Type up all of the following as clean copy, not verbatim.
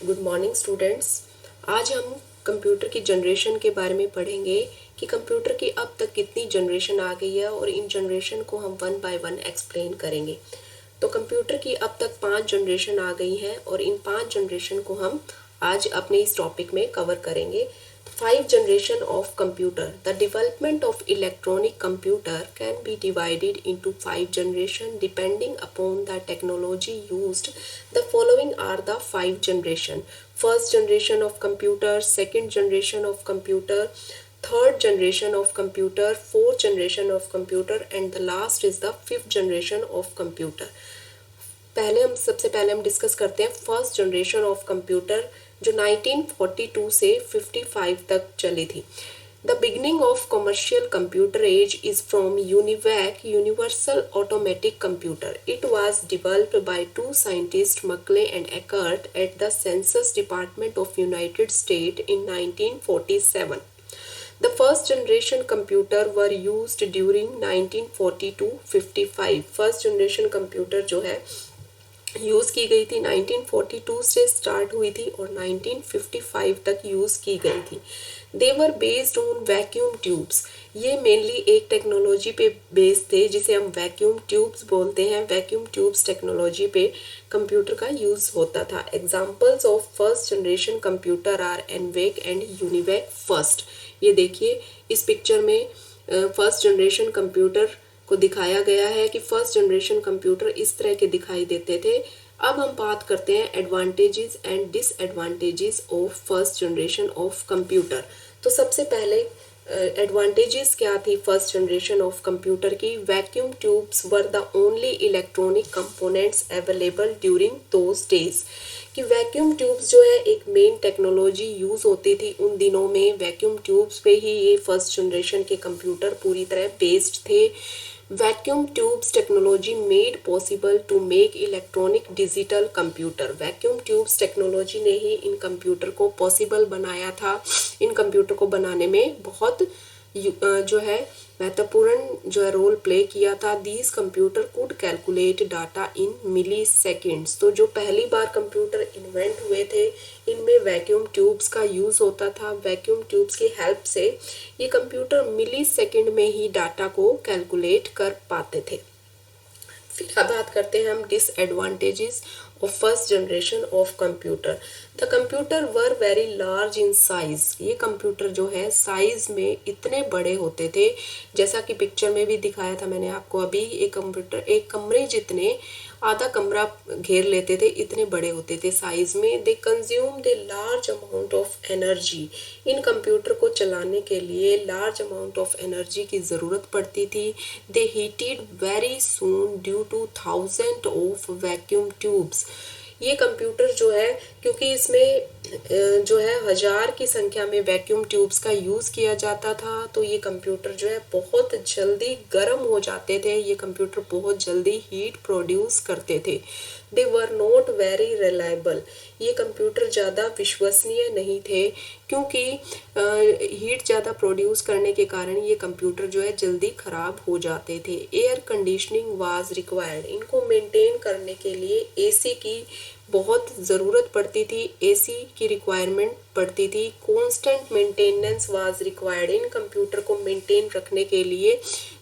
Good morning students. आज हम computer की जनरेशन के बारे में पढ़ेंगे कि कंप्यूटर की अब तक कितनी जनरेशन आ गई है और इन जनरेशन को हम वन बाय वन एक्सप्लेन करेंगे। तो कंप्यूटर की अब तक 5 जनरेशन आ गई हैं और इन 5 जनरेशन को हम आज अपने इस टॉपिक में कवर करेंगे। 5 generation of computer. The development of electronic computer can be divided into 5 generation depending upon the technology used. The following are the 5 generation. First generation of computer, second generation of computer, third generation of computer, fourth generation of computer, and the last is the fifth generation of computer. सबसे पहले हम discuss करते हैं first generation of computer जो 1942 से 55 तक चली थी। The beginning of commercial computer age is from UNIVAC universal automatic computer. It was developed by two scientist Mauchly and Eckert at the census department of United State in 1947। The first generation computer were used during 1940 to 55। First generation computer जो है use की गई थी 1942 से start हुई थी और 1955 तक यूज़ की गई थी। They were based on vacuum tubes. ये मेनली एक टेक्नोलॉजी पे बेस्ड थे जिसे हम वैक्यूम ट्यूब्स बोलते हैं। वैक्यूम ट्यूब्स टेक्नोलॉजी पे कंप्यूटर का यूज़ होता था। Examples of first generation computer are ENIAC and UNIVAC first. ये देखिए इस पिक्चर में फर्स्ट जनरेशन कंप्यूटर को दिखाया गया है कि फर्स्ट जनरेशन कंप्यूटर इस तरह के दिखाई देते थे। अब हम बात करते हैं advantages and disadvantages of first generation of computer. तो सबसे पहले एडवांटेजेस क्या थी फर्स्ट जनरेशन ऑफ कंप्यूटर की। Vacuum tubes were the only electronic components available during those days. कि वैक्यूम ट्यूब्स जो है एक मेन टेक्नोलॉजी यूज़ होती थी उन दिनों में। वैक्यूम ट्यूब्स पे ही ये फर्स्ट जनरेशन के कंप्यूटर पूरी तरह बेस्ड थे। Vacuum tubes technology made possible to make electronic digital computer. Vacuum tubes technology ने ही इन कंप्यूटर को पॉसिबल बनाया था। इन कंप्यूटर को बनाने में बहुत जो है महत्वपूर्ण जो है रोल प्ले किया था। These computer could calculate data in milliseconds. तो जो पहली बार कंप्यूटर इन्वेंट हुए थे इनमें वैक्यूम ट्यूब्स का यूज़ होता था। वैक्यूम ट्यूब्स की हेल्प से ये कंप्यूटर मिली सेकेंड में ही डाटा को कैलकुलेट कर पाते थे। फिर अब बात करते हैं हम disadvantages of first generation of computer. The computer were very large in size. ये कंप्यूटर जो है साइज में इतने बड़े होते थे जैसा कि पिक्चर में भी दिखाया था मैंने आपको अभी। एक कंप्यूटर एक कमरे जितने आधा कमरा घेर लेते थे इतने बड़े होते थे साइज में। They consume the large amount of energy. In computer को चलाने के लिए लार्ज अमाउंट ऑफ एनर्जी की ज़रूरत पड़ती थी। They heated very soon due to thousand of vacuum tubes. ये कंप्यूटर जो है क्योंकि इसमें जो है 1000 की संख्या में वैक्यूम ट्यूब्स का यूज़ किया जाता था तो ये कंप्यूटर जो है बहुत जल्दी गर्म हो जाते थे। ये कंप्यूटर बहुत जल्दी हीट प्रोड्यूस करते थे। दे वर नॉट वेरी रिलायबल। ये कंप्यूटर ज़्यादा विश्वसनीय नहीं थे क्योंकि हीट ज़्यादा प्रोड्यूस करने के कारण ये कंप्यूटर जो है जल्दी ख़राब हो जाते थे। Air conditioning was required. इनको मेंटेन करने के लिए एसी की बहुत ज़रूरत पड़ती थी। एसी की रिक्वायरमेंट पड़ती थी। Constant maintenance was required. In computer को मेंटेन रखने के लिए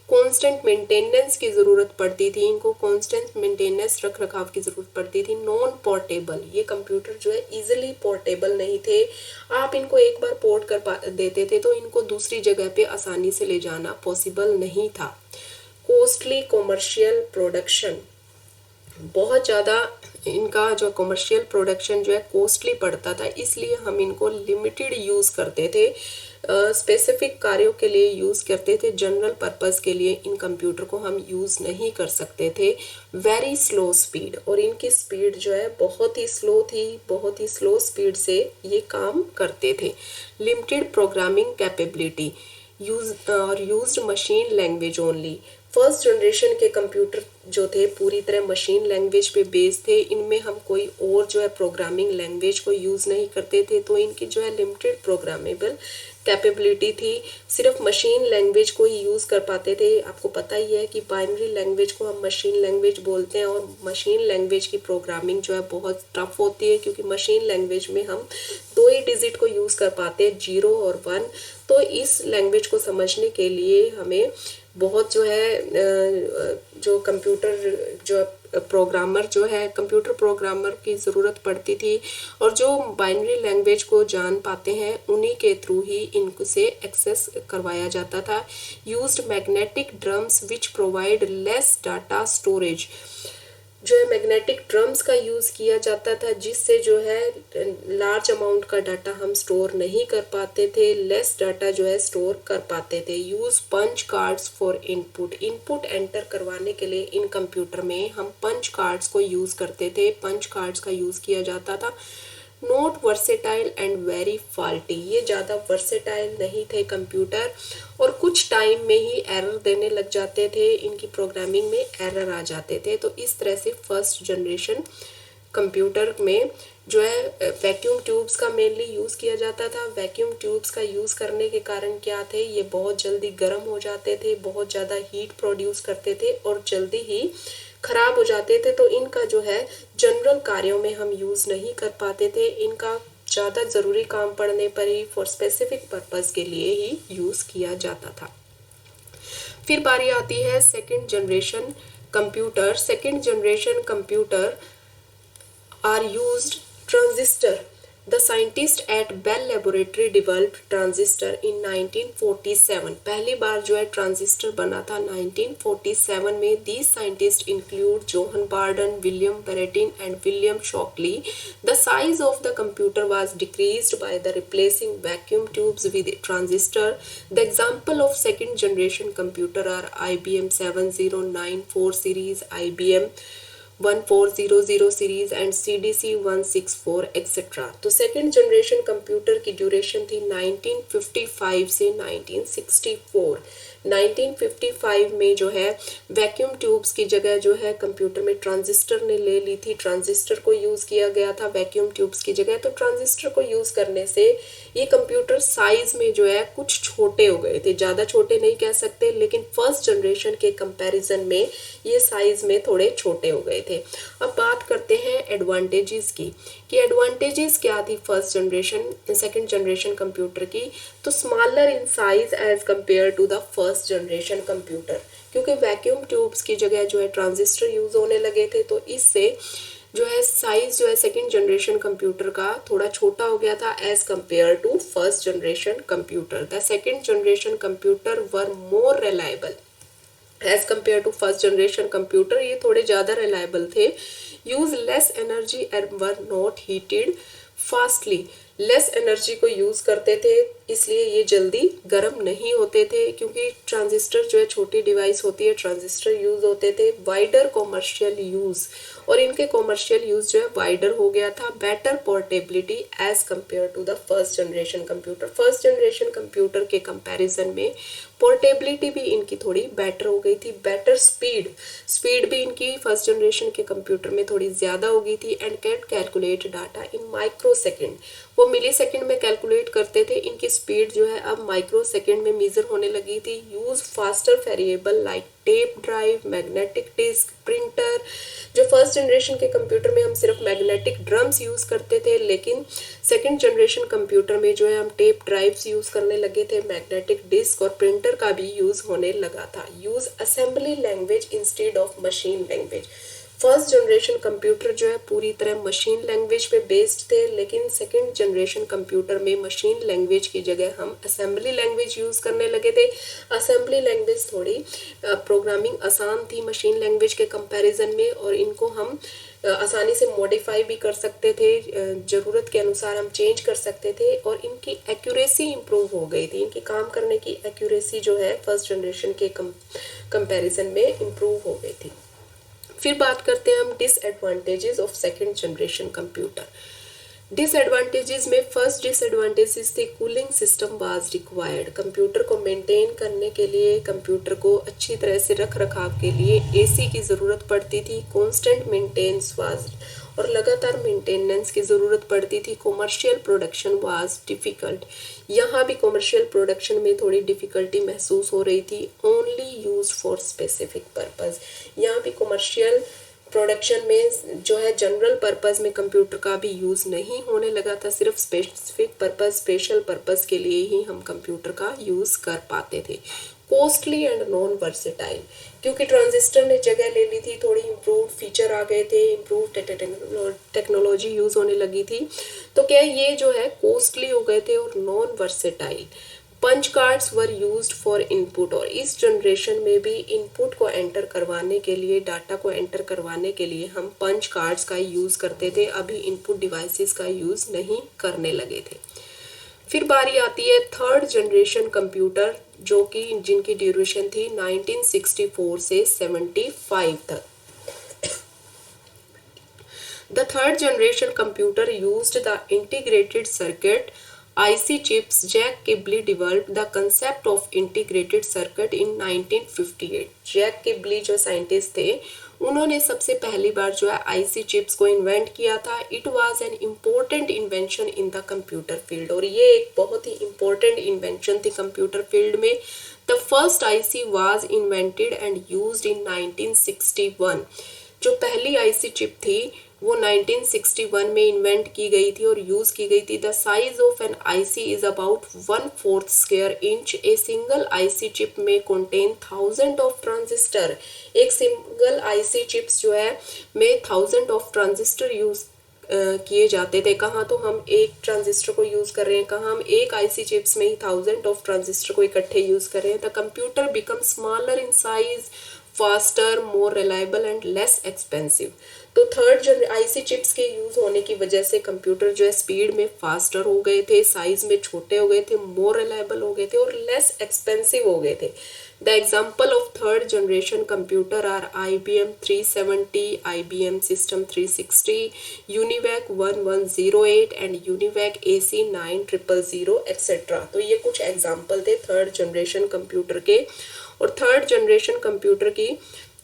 कॉन्स्टेंट मेंटेनेंस की ज़रूरत पड़ती थी। इनको कॉन्स्टेंट मेंटेनेंस रख रखाव की ज़रूरत पड़ती थी। Non portable. ये कंप्यूटर जो है इजीली पोर्टेबल नहीं थे। आप इनको एक बार पोर्ट कर देते थे तो इनको दूसरी जगह पे आसानी से ले जाना पॉसिबल नहीं था। Costly commercial production. बहुत ज़्यादा इनका जो कमर्शियल प्रोडक्शन जो है कॉस्टली पड़ता था इसलिए हम इनको लिमिटेड यूज़ करते थे। स्पेसिफिक कार्यों के लिए यूज़ करते थे। जनरल पर्पस के लिए इन कंप्यूटर को हम यूज़ नहीं कर सकते थे। Very slow speed. और इनकी स्पीड जो है बहुत ही स्लो थी। बहुत ही स्लो स्पीड से ये काम करते थे। Limited programming capability used machine language only. First generation के कंप्यूटर जो थे पूरी तरह मशीन लैंग्वेज पे बेस्ड थे, इनमें हम कोई और जो है प्रोग्रामिंग लैंग्वेज को यूज़ नहीं करते थे, तो इनकी जो है लिमिटेड प्रोग्रामेबल कैपेबिलिटी थी, सिर्फ मशीन लैंग्वेज को ही यूज़ कर पाते थे। आपको पता ही है कि बाइनरी लैंग्वेज को हम मशीन लैंग्वेज बोलते हैं, और मशीन लैंग्वेज की प्रोग्रामिंग जो है बहुत टफ होती है, क्योंकि मशीन लैंग्वेज में हम 2 ही डिजिट को यूज़ कर पाते हैं, 0 और 1। तो इस लैंग्वेज को समझने के लिए हमें बहुत जो है जो कंप्यूटर जो प्रोग्रामर जो है कंप्यूटर प्रोग्रामर की ज़रूरत पड़ती थी, और जो बाइनरी लैंग्वेज को जान पाते हैं उन्हीं के थ्रू ही इनको से एक्सेस करवाया जाता था। Used magnetic drums which provide less data storage, जो है मैग्नेटिक ड्रम्स का यूज़ किया जाता था, जिससे जो है लार्ज अमाउंट का डाटा हम स्टोर नहीं कर पाते थे, लेस डाटा जो है स्टोर कर पाते थे। Use punch cards for input enter करवाने के लिए इन कंप्यूटर में हम पंच कार्ड्स को यूज़ करते थे, पंच कार्ड्स का यूज़ किया जाता था। Not versatile and very faulty, ये ज़्यादा वर्सेटाइल नहीं थे कंप्यूटर, और कुछ टाइम में ही एरर देने लग जाते थे, इनकी प्रोग्रामिंग में एरर आ जाते थे। तो इस तरह से फर्स्ट जनरेशन कंप्यूटर में जो है वैक्यूम ट्यूब्स का मेनली यूज़ किया जाता था। वैक्यूम ट्यूब्स का यूज़ करने के कारण क्या थे, ये बहुत जल्दी गर्म हो जाते थे, बहुत ज़्यादा हीट प्रोड्यूस करते थे और जल्दी ही खराब हो जाते थे। तो इनका जो है जनरल कार्यों में हम यूज़ नहीं कर पाते थे, इनका ज़्यादा ज़रूरी काम पड़ने पर ही फॉर स्पेसिफिक पर्पज़ के लिए ही यूज़ किया जाता था। फिर बारी आती है second generation computer. Second generation computer are used transistor. The scientist at Bell Laboratory developed transistor in 1947. पहली बार जो है ट्रांजिस्टर बना था 1947 में। These scientists include Johann Bardeen, William Baratin and William Shockley. The size of the computer was decreased by the replacing vacuum tubes with a transistor. The example of second generation computer are IBM 7094 series, IBM 1400 series and CDC 164 etcetera. तो second generation computer की duration थी 1955 से 1964। 1955 में जो है vacuum tubes की जगह जो है कंप्यूटर में ट्रांजिस्टर ने ले ली थी, ट्रांजिस्टर को यूज़ किया गया था वैक्यूम ट्यूब्स की जगह। तो ट्रांजिस्टर को यूज़ करने से ये कंप्यूटर साइज में जो है कुछ छोटे हो गए थे, ज़्यादा छोटे नहीं कह सकते, लेकिन फर्स्ट जनरेशन के कंपैरिजन में ये साइज में थोड़े छोटे हो गए थे। अब बात करते हैं एडवांटेजेस की, कि एडवांटेजेस क्या थी first generation second generation computer की। तो smaller in size as compare to the first generation computer, क्योंकि वैक्यूम ट्यूब्स की जगह जो है ट्रांजिस्टर यूज़ होने लगे थे, तो इससे जो है साइज जो है सेकंड जनरेशन कंप्यूटर का थोड़ा छोटा हो गया था as compare to first generation computer. The second generation computer were more reliable as compare to first generation computer, ये थोड़े ज़्यादा रिलायबल थे। Use less energy and were not heated fastly, less energy को यूज़ करते थे, इसलिए ये जल्दी गर्म नहीं होते थे, क्योंकि ट्रांजिस्टर जो है छोटी डिवाइस होती है, ट्रांजिस्टर यूज़ होते थे। वाइडर कॉमर्शियल यूज़, और इनके कॉमर्शियल यूज़ जो है वाइडर हो गया था। Better portability as compare to the first generation computer, first generation computer के कंपैरिजन में पोर्टेबिलिटी भी इनकी थोड़ी बेटर हो गई थी। बेटर स्पीड, स्पीड भी इनकी फर्स्ट जनरेशन के कंप्यूटर में थोड़ी ज़्यादा हो गई थी। And can calculate data in micro second, वो मिली सेकेंड में कैलकुलेट करते थे, इनकी स्पीड जो है अब माइक्रो सेकेंड में मेजर होने लगी थी। Use faster variable like tape drive, magnetic disk, printer. जो फर्स्ट जनरेशन के कंप्यूटर में हम सिर्फ मैग्नेटिक ड्रम्स यूज़ करते थे, लेकिन सेकंड जनरेशन कंप्यूटर में जो है हम टेप ड्राइव्स यूज़ करने लगे थे, मैग्नेटिक डिस्क और प्रिंटर का भी यूज़ होने लगा था। Use assembly language instead of machine language, first generation computer जो है पूरी तरह मशीन लैंग्वेज पे बेस्ड थे, लेकिन सेकंड जनरेशन कंप्यूटर में मशीन लैंग्वेज की जगह हम असेंबली लैंग्वेज यूज़ करने लगे थे। असेंबली लैंग्वेज थोड़ी प्रोग्रामिंग आसान थी मशीन लैंग्वेज के कंपैरिजन में, और इनको हम आसानी से मॉडिफाई भी कर सकते थे, ज़रूरत के अनुसार हम चेंज कर सकते थे, और इनकी एक्यूरेसी इम्प्रूव हो गई थी। इनकी काम करने की एक्यूरेसी जो है फर्स्ट जनरेशन के कंपैरिजन में इम्प्रूव हो गई थी। फिर बात करते हैं हम disadvantages of second generation computer. Disadvantages में फर्स्ट डिसएडवांटेजेस थे cooling system was required. Computer को मेंटेन करने के लिए, कंप्यूटर को अच्छी तरह से रख रखाव के लिए एसी की ज़रूरत पड़ती थी। कॉन्स्टेंट मेंटेनेंस वाज, और लगातार मेंटेनेंस की ज़रूरत पड़ती थी। कॉमर्शियल प्रोडक्शन वाज डिफ़िकल्ट, यहाँ भी कॉमर्शियल प्रोडक्शन में थोड़ी डिफ़िकल्टी महसूस हो रही थी। Only use for specific purpose, यहाँ भी कॉमर्शियल प्रोडक्शन में जो है जनरल पर्पस में कंप्यूटर का भी यूज़ नहीं होने लगा था। सिर्फ स्पेसिफिक पर्पस, स्पेशल पर्पस के लिए ही हम कंप्यूटर का यूज़ कर पाते थे। कॉस्टली एंड नॉन वर्सेटाइल, क्योंकि ट्रांजिस्टर ने जगह ले ली थी, थोड़ी इम्प्रूव फीचर आ गए थे, इम्प्रूव टेक्नोलॉजी यूज़ होने लगी थी, तो क्या ये जो है कॉस्टली हो गए थे और non versatile. Punch cards were used for input, और इस जनरेशन में भी इनपुट को एंटर करवाने के लिए, डाटा को एंटर करवाने के लिए हम पंच कार्ड्स का यूज़ करते थे। अभी इनपुट डिवाइसेस का यूज़ नहीं करने लगे थे। फिर बारी आती है थर्ड जनरेशन कंप्यूटर, जो कि जिनकी ड्यूरेशन थी 1964 से 75 तक। The third generation computer used the integrated circuit IC chips. Jack Kibley developed the concept of integrated circuit in 1958. Jack किबली जो साइंटिस्ट थे, उन्होंने सबसे पहली बार जो है IC चिप्स को इन्वेंट किया था। It was an important invention in the computer field, और ये एक बहुत ही इम्पोर्टेंट इन्वेंशन थी कंप्यूटर फील्ड में। The first IC was invented and used in 1961। जो पहली IC चिप थी वो 1961 में इन्वेंट की गई थी और यूज़ की गई थी। The size of an IC is about 1/4 square inch. A single IC chip में कंटेन 1000 ऑफ ट्रांजिस्टर। एक सिंगल IC चिप्स जो है में 1000 ऑफ ट्रांजिस्टर यूज़ किए जाते थे। कहाँ तो हम एक ट्रांजिस्टर को यूज़ कर रहे हैं, कहाँ हम एक IC चिप्स में ही 1000 ऑफ ट्रांजिस्टर को इकट्ठे यूज़ कर रहे हैं। The computer become smaller in size, faster, more reliable and less expensive. तो थर्ड IC चिप्स के यूज़ होने की वजह से कंप्यूटर जो है स्पीड में फास्टर हो गए थे, साइज में छोटे हो गए थे, मोर रिलायबल हो गए थे और लेस एक्सपेंसिव हो गए थे। The example of third generation computer are IBM 370, IBM System 360, UNIVAC 1108 and UNIVAC AC 9000 etcetera. तो ये कुछ एग्जाम्पल थे थर्ड जनरेशन कंप्यूटर के। और थर्ड जनरेशन कंप्यूटर की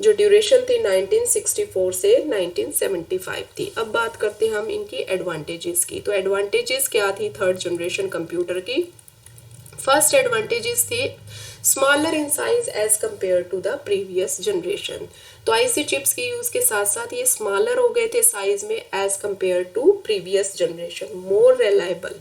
जो ड्यूरेशन थी 1964 से 1975 थी। अब बात करते हैं हम इनकी एडवांटेजेस की। तो एडवांटेजेस क्या थी थर्ड जनरेशन कंप्यूटर की? फर्स्ट एडवांटेजेस थी smaller in size as compare to the previous generation. तो IC चिप्स के यूज़ के साथ साथ ये स्मॉलर हो गए थे साइज में as compare to previous generation. More reliable,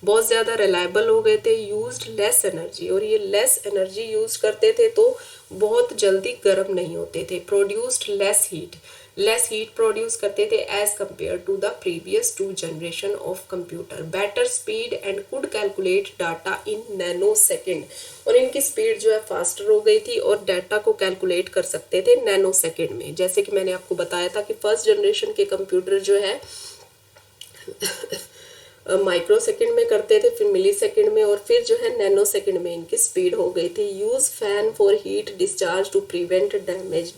बहुत ज़्यादा रिलायबल हो गए थे। यूज्ड लेस एनर्जी, और ये लेस एनर्जी यूज करते थे तो बहुत जल्दी गर्म नहीं होते थे। Produced less heat, less heat produce करते थे as compare to the previous 2 generation of computer. Better speed and could calculate data in nano second, और इनकी स्पीड जो है फास्टर हो गई थी और डाटा को कैलकुलेट कर सकते थे नैनो सेकेंड में। जैसे कि मैंने आपको बताया था कि फर्स्ट जनरेशन के कंप्यूटर जो है माइक्रो सेकेंड में करते थे, फिर मिली सेकेंड में, और फिर जो है नैनो सेकेंड में इनकी स्पीड हो गई थी। Use fan for heat discharge to prevent damage.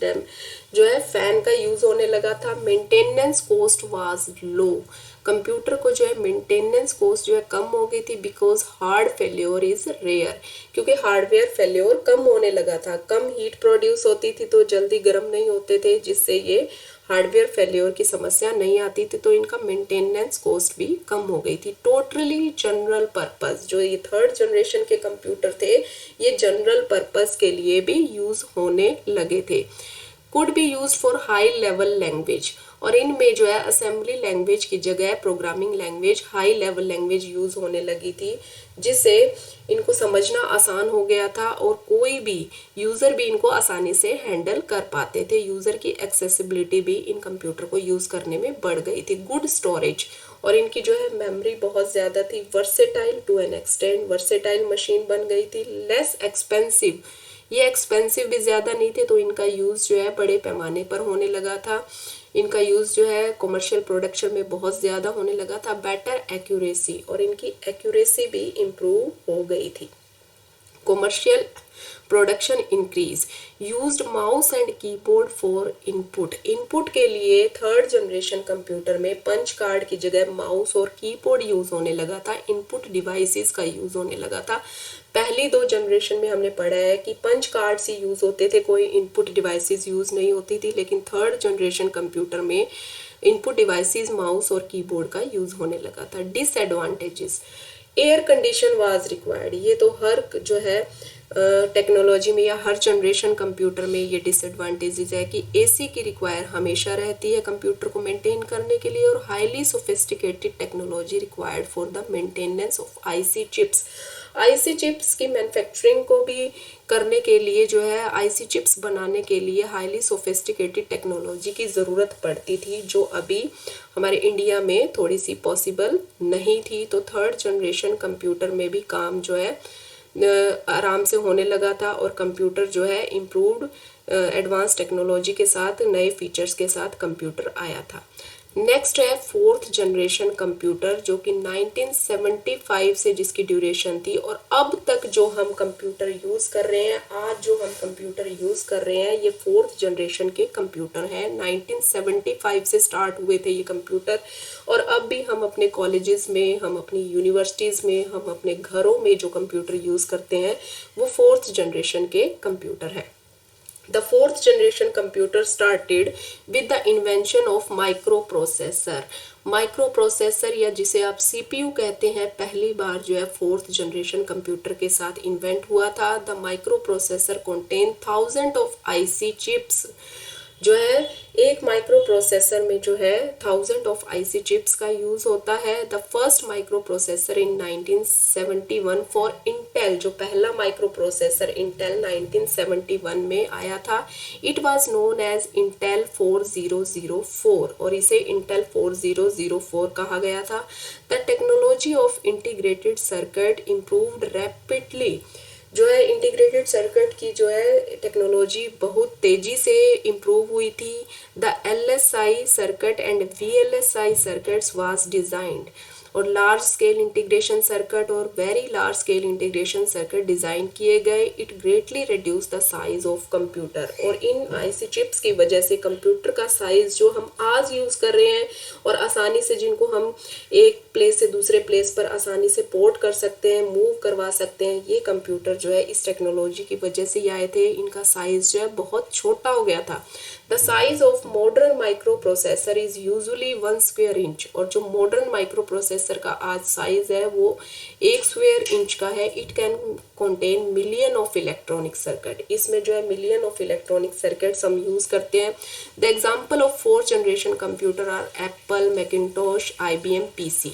जो है फैन का यूज़ होने लगा था। Maintenance cost was low, computer को जो है मेंटेनेंस कॉस्ट जो है कम हो गई थी। Because hard failure is rare, क्योंकि हार्डवेयर फेल्योर कम होने लगा था। कम हीट प्रोड्यूस होती थी तो जल्दी गर्म नहीं होते थे, जिससे ये हार्डवेयर फेल्योर की समस्या नहीं आती थी, तो इनका मेंटेनेंस कॉस्ट भी कम हो गई थी। टोटली जनरल पर्पस, जो ये थर्ड जनरेशन के कंप्यूटर थे ये जनरल पर्पस के लिए भी यूज़ होने लगे थे। Could be use for high level language, और इनमें जो है असेंबली लैंग्वेज की जगह programming language, high level language use होने लगी थी, जिससे इनको समझना आसान हो गया था और कोई भी यूज़र भी इनको आसानी से हैंडल कर पाते थे। यूज़र की एक्सेसिबिलिटी भी इन कंप्यूटर को यूज़ करने में बढ़ गई थी। गुड स्टोरेज, और इनकी जो है मेमोरी बहुत ज़्यादा थी। Versatile to an extend, versatile machine बन गई थी। लेस एक्सपेंसिव, ये एक्सपेंसिव भी ज़्यादा नहीं थे, तो इनका यूज़ जो है बड़े पैमाने पर होने लगा था। इनका यूज़ जो है कमर्शियल प्रोडक्शन में बहुत ज़्यादा होने लगा था। बेटर एक्यूरेसी, और इनकी एक्यूरेसी भी इम्प्रूव हो गई थी। commercial production increase, used mouse and keyboard for input. Input के लिए थर्ड जनरेशन कंप्यूटर में पंच कार्ड की जगह माउस और कीबोर्ड यूज होने लगा था, इनपुट डिवाइसेस का यूज होने लगा था। पहली दो जनरेशन में हमने पढ़ा है कि पंच कार्ड से यूज होते थे, कोई इनपुट डिवाइसेस यूज नहीं होती थी, लेकिन थर्ड जनरेशन कंप्यूटर में इनपुट डिवाइसेस माउस और कीबोर्ड का यूज होने लगा था। Disadvantages, air condition was required. ये तो हर जो है टेक्नोलॉजी में या हर जनरेशन कंप्यूटर में ये डिसएडवांटेजेस है कि एसी की रिक्वायर हमेशा रहती है कंप्यूटर को मेंटेन करने के लिए, और highly sophisticated technology required for the maintenance of IC chips. IC chips की मैन्युफैक्चरिंग को भी करने के लिए जो है, आईसी चिप्स बनाने के लिए हाईली सोफिस्टिकेटेड टेक्नोलॉजी की ज़रूरत पड़ती थी, जो अभी हमारे इंडिया में थोड़ी सी पॉसिबल नहीं थी। तो थर्ड जनरेशन कंप्यूटर में भी काम जो है आराम से होने लगा था, और कंप्यूटर जो है इम्प्रूव्ड एडवांस टेक्नोलॉजी के साथ, नए फीचर्स के साथ कंप्यूटर आया था। नेक्स्ट है फोर्थ जनरेशन कंप्यूटर, जो कि 1975 से जिसकी ड्यूरेशन थी, और अब तक जो हम कंप्यूटर यूज़ कर रहे हैं, आज जो हम कंप्यूटर यूज़ कर रहे हैं, ये फोर्थ जनरेशन के कंप्यूटर हैं। 1975 से स्टार्ट हुए थे ये कंप्यूटर, और अब भी हम अपने कॉलेजेस में, हम अपनी यूनिवर्सिटीज़ में, हम अपने घरों में जो कंप्यूटर यूज़ करते हैं वो फोर्थ जनरेशन के कंप्यूटर हैं। The fourth generation computer started with the invention of microprocessor. Microprocessor या जिसे आप सीपीयू कहते हैं, पहली बार जो है फोर्थ जनरेशन कंप्यूटर के साथ इन्वेंट हुआ था। The microprocessor contain thousand of IC chips. जो है एक माइक्रो प्रोसेसर में जो है थाउजेंड ऑफ आईसी चिप्स का यूज होता है। The first microprocessor in 1971 for Intel, जो पहला माइक्रो प्रोसेसर इंटेल 1971 में आया था, it was known as Intel 4004, और इसे इंटेल 4004 कहा गया था। The technology of integrated circuit improved rapidly. जो है इंटीग्रेटेड सर्किट की जो है टेक्नोलॉजी बहुत तेजी से इम्प्रूव हुई थी। The LSI circuit and VLSI circuits was designed, और लार्ज स्केल इंटीग्रेशन सर्किट और very large scale integration circuit design किए गए। It greatly reduce the size of computer, और इन आईसी चिप्स की वजह से कंप्यूटर का साइज जो हम आज यूज़ कर रहे हैं और आसानी से जिनको हम एक प्लेस से दूसरे प्लेस पर आसानी से पोर्ट कर सकते हैं, मूव करवा सकते हैं, ये कंप्यूटर जो है इस टेक्नोलॉजी की वजह से ही आए थे। इनका साइज जो है बहुत छोटा हो गया था। The size of modern micro processor is usually 1 square inch, और जो मॉडर्न माइक्रो प्रोसेसर का आज साइज है वो 1 स्क्वायर इंच का है। It can contain million of electronic circuit. इसमें जो है मिलियन ऑफ इलेक्ट्रॉनिक सर्किट्स हम यूज करते हैं। The example of fourth generation computer are Apple, Macintosh, IBM PC।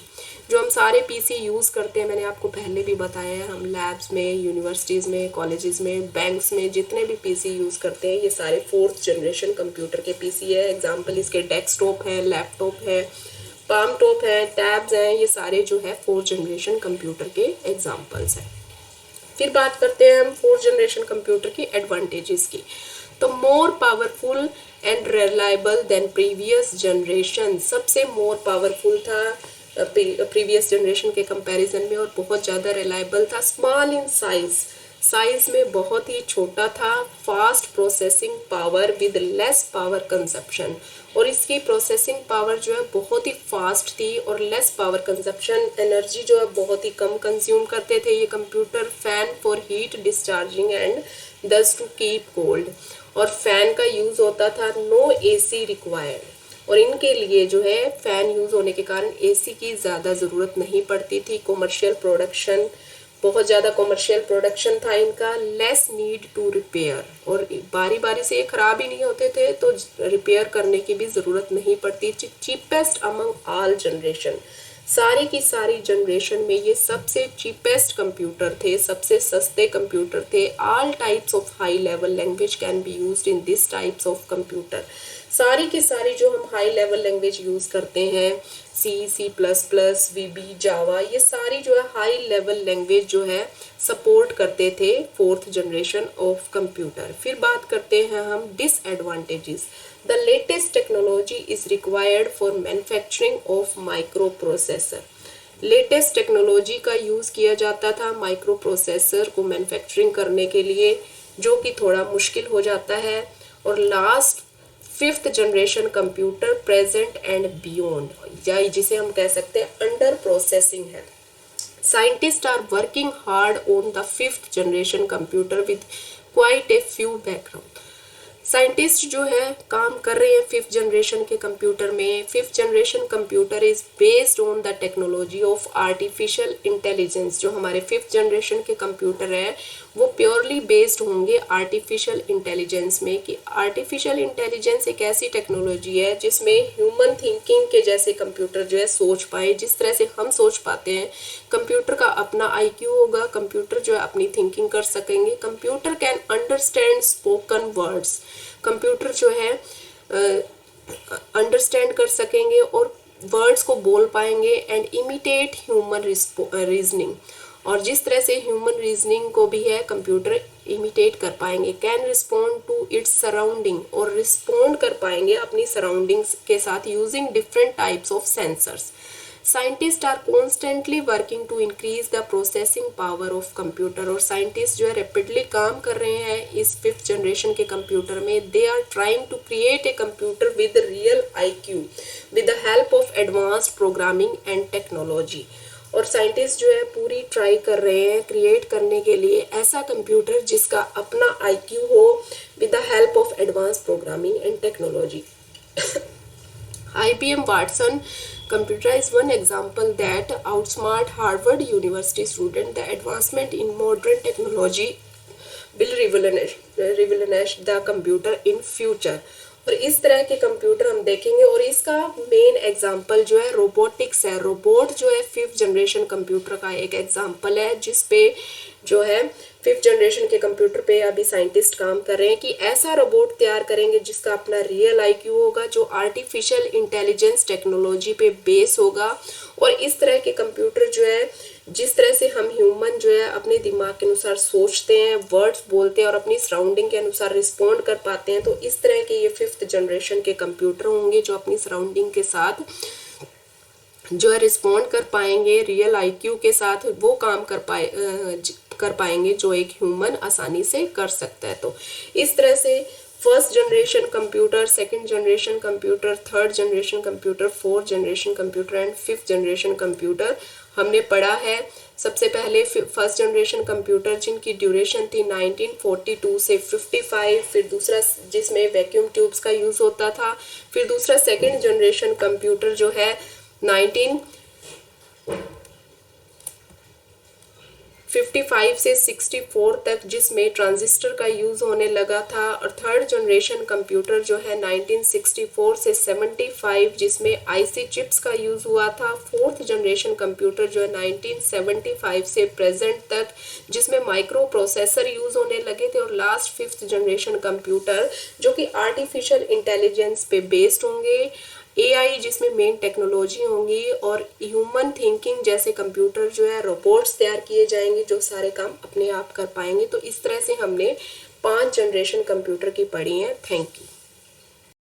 जो हम सारे पीसी यूज़ करते हैं, मैंने आपको पहले भी बताया है, हम लैब्स में, यूनिवर्सिटीज़ में, कॉलेजेस में, बैंक्स में जितने भी पीसी यूज़ करते हैं, ये सारे फोर्थ जनरेशन कंप्यूटर के पीसी है। एग्जांपल इसके डेस्कटॉप है, लैपटॉप है, पाम टॉप है, टैब्स हैं, ये सारे जो है फोर्थ जनरेशन कंप्यूटर के एग्जाम्पल्स हैं। फिर बात करते हैं हम फोर्थ जनरेशन कंप्यूटर की एडवांटेजेस की। तो more powerful and reliable then previous generation, सबसे मोर पावरफुल था प्रीवियस जनरेशन के कंपैरिजन में, और बहुत ज़्यादा रिलायबल था। स्मॉल इन साइज में बहुत ही छोटा था। Fast processing power with less power consumption, और इसकी प्रोसेसिंग पावर जो है बहुत ही फास्ट थी और लेस पावर कंजप्शन, एनर्जी जो है बहुत ही कम कंज्यूम करते थे ये computer. Fan for heat discharging and दस टू कीप कोल्ड, और फैन का यूज़ होता था। नो एसी रिक्वायर्ड, और इनके लिए जो है फैन यूज़ होने के कारण एसी की ज़्यादा ज़रूरत नहीं पड़ती थी। कॉमर्शियल प्रोडक्शन, बहुत ज़्यादा कॉमर्शियल प्रोडक्शन था इनका। लेस नीड टू रिपेयर, और बारी बारी से ये ख़राब ही नहीं होते थे तो रिपेयर करने की भी ज़रूरत नहीं पड़ती। चीपेस्ट अमंग ऑल जनरेशन, सारी की सारी जनरेशन में ये सबसे चीपेस्ट कंप्यूटर थे, सबसे सस्ते कंप्यूटर थे। All types of high level language can be used in this types of computer. सारी की सारी जो हम हाई लेवल लैंग्वेज यूज़ करते हैं, C++, VB, जावा, ये सारी जो है हाई लेवल लैंग्वेज जो है सपोर्ट करते थे फोर्थ जनरेशन ऑफ कंप्यूटर। फिर बात करते हैं हम disadvantages. The latest technology is required for manufacturing of micro processor. Latest technology का यूज़ किया जाता था माइक्रो प्रोसेसर को मैन्युफैक्चरिंग करने के लिए, जो कि थोड़ा मुश्किल हो जाता है। और last 5th generation computer present and beyond, या जिसे हम कह सकते हैं अंडर प्रोसेसिंग है। Scientist are working hard on the 5th generation computer with quite a few background. Scientist जो है काम कर रहे हैं 5th जनरेशन के कंप्यूटर में। 5th generation computer is based on the technology of artificial intelligence. जो हमारे 5th जनरेशन के कंप्यूटर है वो प्योरली बेस्ड होंगे आर्टिफिशियल इंटेलिजेंस में, कि आर्टिफिशियल इंटेलिजेंस एक ऐसी टेक्नोलॉजी है जिसमें ह्यूमन थिंकिंग के जैसे कंप्यूटर जो है सोच पाए, जिस तरह से हम सोच पाते हैं। कंप्यूटर का अपना IQ होगा, कंप्यूटर जो है अपनी थिंकिंग कर सकेंगे। Computer can understand spoken words, computer जो है अंडरस्टैंड कर सकेंगे और वर्ड्स को बोल पाएंगे। एंड इमिटेट ह्यूमन रीजनिंग, और जिस तरह से ह्यूमन रीजनिंग को भी है कंप्यूटर इमिटेट कर पाएंगे। Can respond to its surrounding, और रिस्पॉन्ड कर पाएंगे अपनी सराउंडिंग्स के साथ using different types of sensors. Scientist are constantly working to increase the processing power of computer, और साइंटिस्ट जो है रैपिडली काम कर रहे हैं इस 5th जनरेशन के कंप्यूटर में। They are trying to create a computer with real IQ with the help of advanced programming and technology. और साइंटिस्ट जो है पूरी ट्राई कर रहे हैं क्रिएट करने के लिए ऐसा कंप्यूटर जिसका अपना IQ हो with the help of advance programming and technology. IBM Watson computer is one example that outsmart Harvard University student. The advancement in modern technology will revolutionize the computer in future. और इस तरह के computer हम देखेंगे। और इसका main example जो है रोबोटिक्स है। रोबोट जो है 5th जनरेशन कंप्यूटर का एक एग्जांपल है, जिस पे जो है 5th जनरेशन के कंप्यूटर पे अभी साइंटिस्ट काम कर रहे हैं कि ऐसा रोबोट तैयार करेंगे जिसका अपना रियल IQ होगा, जो आर्टिफिशियल इंटेलिजेंस टेक्नोलॉजी पे बेस होगा। और इस तरह के कंप्यूटर जो है जिस तरह से हम ह्यूमन जो है अपने दिमाग के अनुसार सोचते हैं, वर्ड्स बोलते हैं और अपनी सराउंडिंग के अनुसार रिस्पॉन्ड कर पाते हैं, तो इस तरह के ये 5th जनरेशन के कंप्यूटर होंगे जो अपनी सराउंडिंग के साथ जो है रिस्पॉन्ड कर पाएंगे, रियल IQ के साथ वो काम कर पाएंगे जो एक ह्यूमन आसानी से कर सकता है। तो इस तरह से 1st generation computer, 2nd generation computer, 3rd generation computer, 4th generation computer and 5th generation computer हमने पढ़ा है। सबसे पहले 1st जनरेशन कंप्यूटर जिनकी ड्यूरेशन थी 1942 से 55, फिर दूसरा जिसमें वैक्यूम ट्यूब्स का यूज़ होता था, फिर दूसरा 2nd जनरेशन कंप्यूटर जो है 1955 से 64 तक जिसमें ट्रांजिस्टर का यूज़ होने लगा था। और 3rd जनरेशन कंप्यूटर जो है 1964 से 75 जिसमें IC चिप्स का यूज़ हुआ था। 4th जनरेशन कंप्यूटर जो है 1975 से प्रेजेंट तक जिसमें माइक्रो प्रोसेसर यूज़ होने लगे थे। और लास्ट 5th जनरेशन कंप्यूटर जो कि आर्टिफिशियल इंटेलिजेंस पे बेस्ड होंगे, AI जिसमें मेन टेक्नोलॉजी होंगी और ह्यूमन थिंकिंग जैसे कंप्यूटर जो है रोबोट्स तैयार किए जाएंगे जो सारे काम अपने आप कर पाएंगे। तो इस तरह से हमने 5 जनरेशन कंप्यूटर की पढ़ी हैं। Thank you.